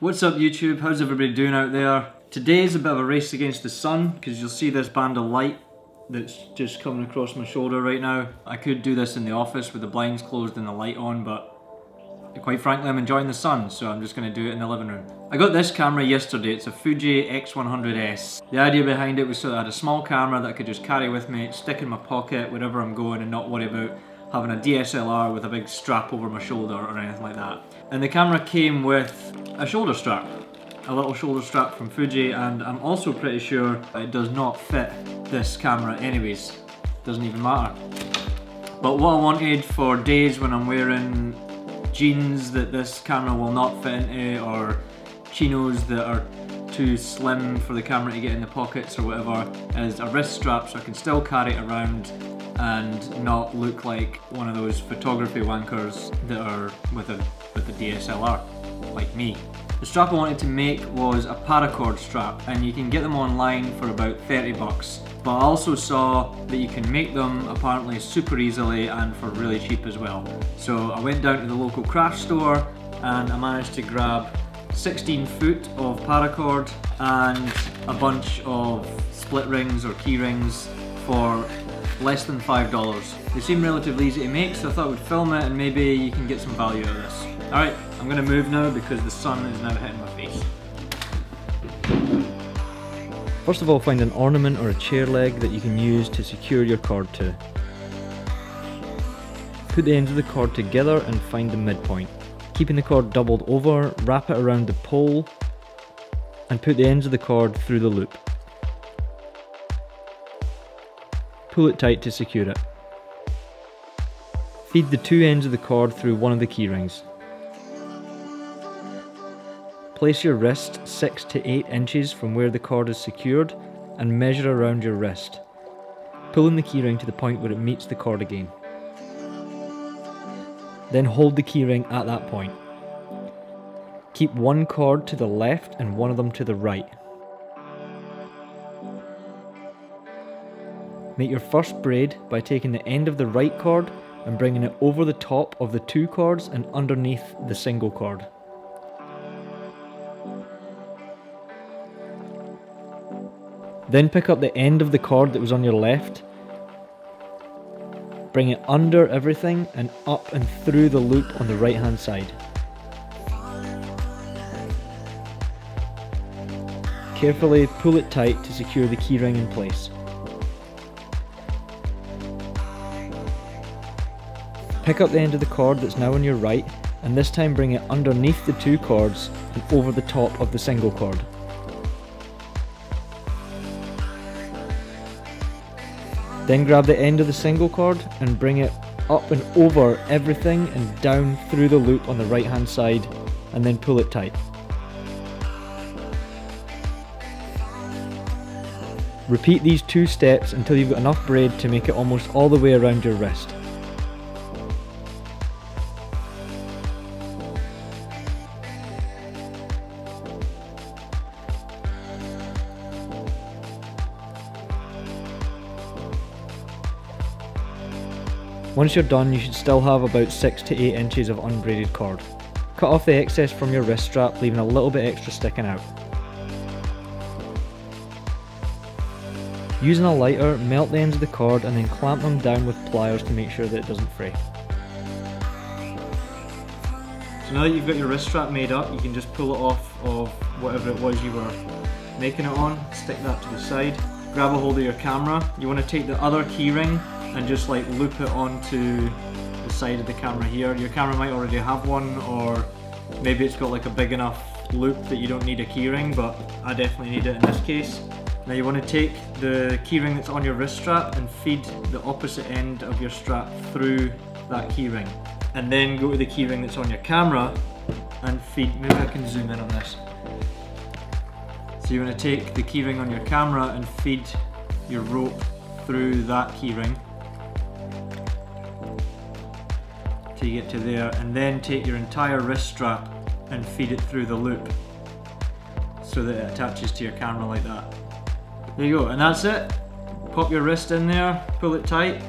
What's up YouTube, how's everybody doing out there? Today's a bit of a race against the sun because you'll see this band of light that's just coming across my shoulder right now. I could do this in the office with the blinds closed and the light on, but quite frankly I'm enjoying the sun, so I'm just going to do it in the living room. I got this camera yesterday. It's a Fuji X100S. The idea behind it was so that I had a small camera that I could just carry with me, stick in my pocket wherever I'm going and not worry about having a DSLR with a big strap over my shoulder or anything like that. And the camera came with a shoulder strap, a little shoulder strap from Fuji, and I'm also pretty sure it does not fit this camera anyways. Doesn't even matter. But what I wanted for days when I'm wearing jeans that this camera will not fit into, or chinos that are too slim for the camera to get in the pockets or whatever, is a wrist strap so I can still carry it around and not look like one of those photography wankers that are with a DSLR, like me. The strap I wanted to make was a Paracord strap, and you can get them online for about 30 bucks. But I also saw that you can make them apparently super easily and for really cheap as well. So I went down to the local craft store and I managed to grab 16 foot of Paracord and a bunch of split rings or key rings for less than $5. They seem relatively easy to make, so I thought I would film it and maybe you can get some value out of this. Alright, I'm going to move now because the sun is now hitting my face. First of all, find an ornament or a chair leg that you can use to secure your cord to. Put the ends of the cord together and find the midpoint. Keeping the cord doubled over, wrap it around the pole and put the ends of the cord through the loop. Pull it tight to secure it. Feed the two ends of the cord through one of the key rings. Place your wrist 6 to 8 inches from where the cord is secured and measure around your wrist, pulling the keyring to the point where it meets the cord again. Then hold the keyring at that point. Keep one cord to the left and one of them to the right. Make your first braid by taking the end of the right cord and bringing it over the top of the two cords and underneath the single cord. Then pick up the end of the cord that was on your left, bring it under everything and up and through the loop on the right hand side. Carefully pull it tight to secure the keyring in place. Pick up the end of the cord that's now on your right and this time bring it underneath the two cords and over the top of the single cord. Then grab the end of the single cord and bring it up and over everything and down through the loop on the right hand side and then pull it tight. Repeat these two steps until you've got enough braid to make it almost all the way around your wrist. Once you're done, you should still have about 6 to 8 inches of unbraided cord. Cut off the excess from your wrist strap, leaving a little bit extra sticking out. Using a lighter, melt the ends of the cord and then clamp them down with pliers to make sure that it doesn't fray. So now that you've got your wrist strap made up, you can just pull it off of whatever it was you were making it on, stick that to the side, grab a hold of your camera. You want to take the other key ring and just like loop it onto the side of the camera here. Your camera might already have one, or maybe it's got like a big enough loop that you don't need a keyring, but I definitely need it in this case. Now you want to take the keyring that's on your wrist strap and feed the opposite end of your strap through that keyring, and then go to the keyring that's on your camera and feed, maybe I can zoom in on this. So you want to take the keyring on your camera and feed your rope through that keyring till you get to there, and then take your entire wrist strap and feed it through the loop so that it attaches to your camera like that. There you go, and that's it. Pop your wrist in there, pull it tight,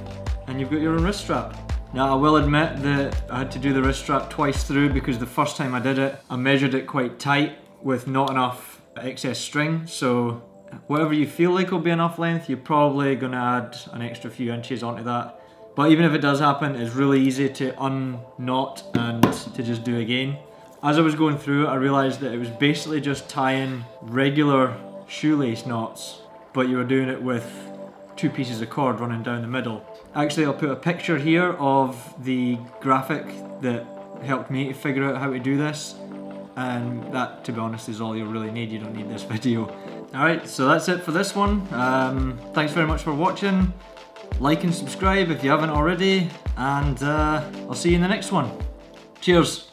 and you've got your own wrist strap. Now I will admit that I had to do the wrist strap twice through because the first time I did it, I measured it quite tight with not enough excess string. So whatever you feel like will be enough length, you're probably going to add an extra few inches onto that. But even if it does happen, it's really easy to unknot and to just do again. As I was going through it, I realised that it was basically just tying regular shoelace knots, but you were doing it with 2 pieces of cord running down the middle. Actually, I'll put a picture here of the graphic that helped me to figure out how to do this, and that, to be honest, is all you'll really need. You don't need this video. Alright, so that's it for this one. Thanks very much for watching. Like and subscribe if you haven't already, and I'll see you in the next one. Cheers!